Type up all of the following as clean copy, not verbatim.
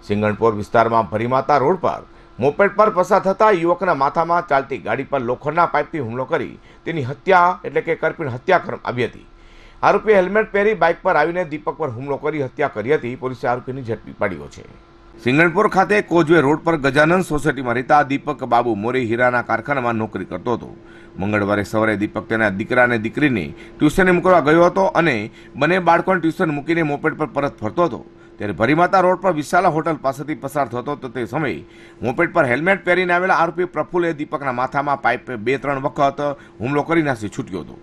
સિંગણપોર વિસ્તારમાં ભરીમાતા રોડ પર મોપેડ પર પસાર થતા યુવકના માથામાં ચાલતી ગાડી પર લોખંડના પાઇપથી હુમલો કરી તેની હત્યા એટલે કે કરપીણ હત્યા કરવામાં આવી હતી। આરોપીએ હેલ્મેટ પહેરી બાઇક પર આવીને દીપક પર હુમલો કરી હત્યા કરી હતી। પોલીસે આરોપીને ઝડપી પાડ્યો છે। સિંગણપોર ખાતે કોઝવે રોડ પર ગજાનંદ સોસાયટીમાં રહેતા દીપક બાબુ મોરે હીરાના કારખાનામાં નોકરી કરતો હતો। મંગળવારે સવારે દીપક તેના દીકરા અને દીકરીને ટ્યુશને મૂકવા ગયો હતો અને બંને બાળકોને ટ્યુશન મૂકીને મોપેડ પર પરત ફરતો હતો। ત્યારે ભરીમાતા રોડ પર વિશાલા હોટલ પાસેથી પસાર થતો હતો તે સમયે મોપેડ પર હેલ્મેટ પહેરીને આવેલા આરોપી પ્રફુલ્લે દીપકના માથામાં પાઇપ 2-3 વખત હુમલો કરી નાસી છૂટ્યો હતો।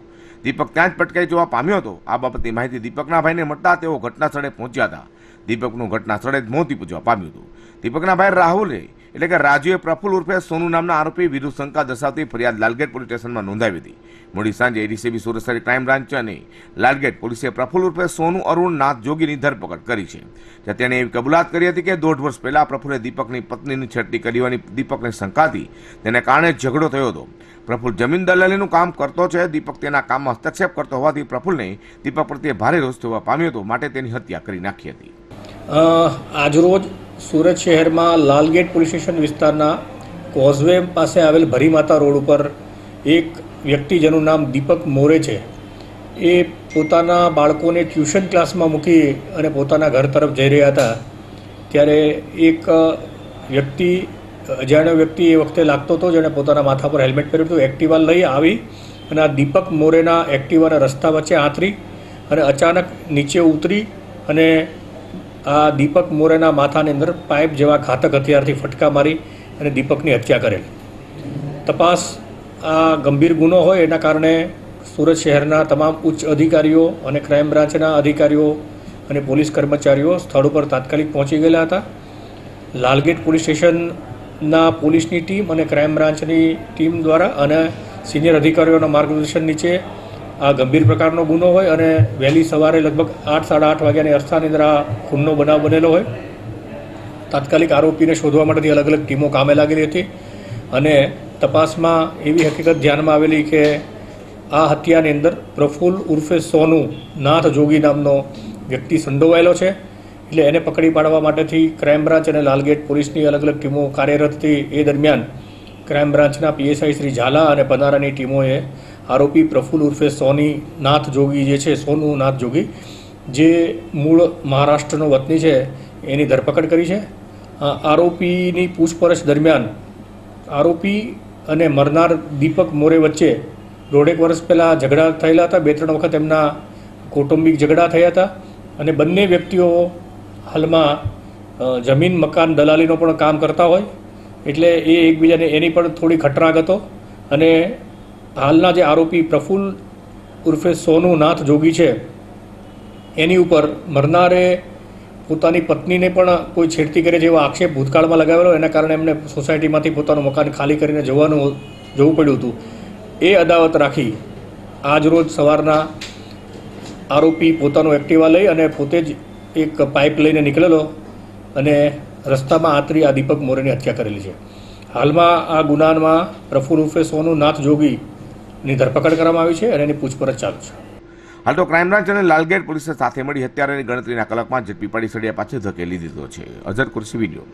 દીપક ત્યાં જ પટકાઈ જવા પામ્યો હતો। આ બાબતની માહિતી દીપકના ભાઈને મળતા તેઓ ઘટના સ્થળે પહોંચ્યા હતા। દીપકનું ઘટના સ્થળે જ મોત નીપજવા પામ્યું હતું। દીપકના ભાઈ રાહુલે એટલે કે રાજુએ પ્રફુલ ઉર્ફે સોનુ નામના આરોપી વિરુદ્ધ શંકા દર્શાવતી ફરિયાદ લાલગેટ પોલીસ સ્ટેશનમાં નોંધાવી હતી। મોડી સાંજે એડીસીબી સુરત શહેર ક્રાઇમ બ્રાન્ચ અને લાલગેટ પોલીસે પ્રફુલ ઉર્ફે સોનુ અરુણ નાથ જોગીની ધરપકડ કરી છે। જ્યાં તેણે એવી કબૂલાત કરી હતી કે 1.5 વર્ષ પહેલા પ્રફુલે દીપકની પત્નીની છેડતી કરી હોવાની દીપકને શંકા હતી। તેને કારણે ઝઘડો થયો હતો। પ્રફુલ જમીન દલાલીનું કામ કરતો છે। દીપક તેના કામમાં હસ્તક્ષેપ કરતો હોવાથી પ્રફુલને દીપક પ્રત્યે ભારે રોષ થવા પામ્યો હતો, માટે તેની હત્યા કરી નાખી હતી। આજરોજ સુરત શહેરમાં લાલગેટ પોલીસ સ્ટેશન વિસ્તારના કોઝવે પાસે આવેલ ભરીમાતા રોડ ઉપર એક વ્યક્તિ જેનું નામ દીપક મોરે છે, એ પોતાના બાળકોને ટ્યુશન ક્લાસમાં મૂકી અને પોતાના ઘર તરફ જઈ રહ્યા હતા। ત્યારે એક વ્યક્તિ અજાણ્યો વ્યક્તિ એ વખતે લાગતો હતો, જેણે પોતાના માથા પર હેલ્મેટ પહેર્યું હતું, એક્ટિવા લઈ આવી અને આ દીપક મોરેના એક્ટિવાના રસ્તા વચ્ચે આંતરી અને અચાનક નીચે ઉતરી અને આ દીપક મોરેના માથાની અંદર પાઇપ જેવા ઘાતક હથિયારથી ફટકા મારી અને દીપકની હત્યા કરેલ। તપાસ આ ગંભીર ગુનો હોય એના કારણે સુરત શહેરના તમામ ઉચ્ચ અધિકારીઓ અને ક્રાઇમ બ્રાન્ચના અધિકારીઓ અને પોલીસ કર્મચારીઓ સ્થળ ઉપર તાત્કાલિક પહોંચી ગયેલા હતા। લાલગેટ પોલીસ સ્ટેશનના પોલીસની ટીમ અને ક્રાઇમ બ્રાન્ચની ટીમ દ્વારા અને સિનિયર અધિકારીઓના માર્ગદર્શન નીચે આ ગંભીર પ્રકારનો ગુનો હોય અને વહેલી સવારે લગભગ 8-8:30 વાગ્યાની અરસાની અંદર આ ખૂનનો બનાવ બનેલો હોય। તાત્કાલિક આરોપીને શોધવા માટેથી અલગ અલગ ટીમો કામે લાગેલી હતી અને તપાસમાં એવી હકીકત ધ્યાનમાં આવેલી કે આ હત્યાની અંદર પ્રફુલ ઉર્ફે સોનુ નાથ જોગી નામનો વ્યક્તિ સંડોવાયેલો છે। એટલે એને પકડી પાડવા માટેથી ક્રાઇમ બ્રાન્ચ અને લાલગેટ પોલીસની અલગ અલગ ટીમો કાર્યરત હતી। એ દરમિયાન ક્રાઇમ બ્રાન્ચના પીએસઆઈ શ્રી ઝાલા અને પનારાની ટીમોએ આરોપી પ્રફુલ ઉર્ફે સોની નાથ જોગી જે છે, સોનુ નાથ જોગી, જે મૂળ મહારાષ્ટ્રનો વતની છે, એની ધરપકડ કરી છે। આરોપીની પૂછપરછ દરમિયાન આરોપી અને મરનાર દીપક મોરે વચ્ચે 1.5 વર્ષ પહેલાં ઝઘડા થયેલા હતા। 2-3 વખત એમના કૌટુંબિક ઝઘડા થયા હતા અને બંને વ્યક્તિઓ હાલમાં જમીન મકાન દલાલીનો પણ કામ કરતા હોય, એટલે એ એકબીજાને એની પણ થોડી ખટરાગ હતો અને હાલના જે આરોપી પ્રફુલ ઉર્ફે સોનુ નાથ જોગી છે, એની ઉપર મરનારે પોતાની પત્નીને પણ કોઈ છેડતી કરે જેવો આક્ષેપ ભૂતકાળમાં લગાવેલો, એના કારણે એમને સોસાયટીમાંથી પોતાનું મકાન ખાલી કરીને જવું પડ્યું હતું। એ અદાવત રાખી આજરોજ સવારના આરોપી પોતાનું એક્ટિવા લઈ અને પોતે જ એક પાઇપ લઈને નીકળેલો અને રસ્તામાં આંતરી આ દીપક મોરેની હત્યા કરેલી છે। હાલમાં આ ગુનામાં પ્રફુલ ઉર્ફે સોનુ નાથ જોગીની ધરપકડ કરવામાં આવી છે અને એની પૂછપરછ ચાલુ છે। હાલ તો ક્રાઇમ બ્રાન્ચ અને લાલગેટ પોલીસે સાથે મળી હત્યારાની ગણતરીના કલાકમાં ઝડપી પાડી સળિયા પાછળ ધકેલી દીધો છે। અઝર કુરશી વિડીયો।